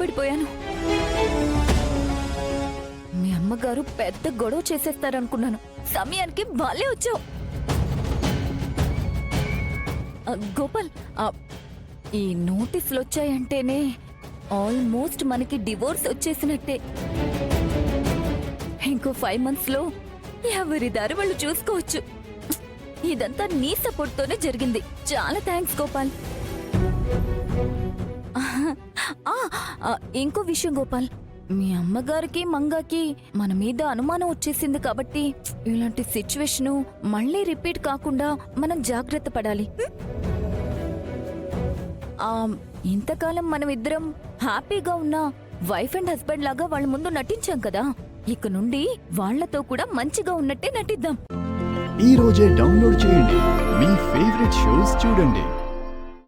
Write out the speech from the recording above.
భయపడిపోయాను. మీ అమ్మగారు పెద్ద గొడవ చేసేస్తారనుకున్నాను. సమయానికి వాళ్ళే వచ్చావు. గోపాల్, ఈ నోటీసులు వచ్చాయంటేనే ఆల్మోస్ట్ మనకి డివోర్స్ వచ్చేసినట్టే. ఇంకో 5 months లో ఎవరి దారి వాళ్ళు చూసుకోవచ్చు. ఇదంతా నీ సపోర్ట్ తోనే జరిగింది. చాలా థ్యాంక్స్ గోపాల్. ఇంకో విషయం గోపాల్, మీ అమ్మగారికి మంగాకి మన మీద అనుమానం వచ్చేసింది కాబట్టి ఇలాంటి సిచ్యువేషన్ మళ్ళీ రిపీట్ కాకుండా మనం జాగ్రత్త పడాలి. ఇంతకాలం మనం ఇద్దరం హ్యాపీగా ఉన్న వైఫ్ అండ్ హస్బెండ్ లాగా వాళ్ళ ముందు నటించాం కదా, ఇక నుండి వాళ్లతో కూడా మంచిగా ఉన్నట్టే నటిద్దాం. ఈ రోజే డౌన్లోడ్ చేయండి, మీ ఫేవరెట్ షోస్ చూడండి.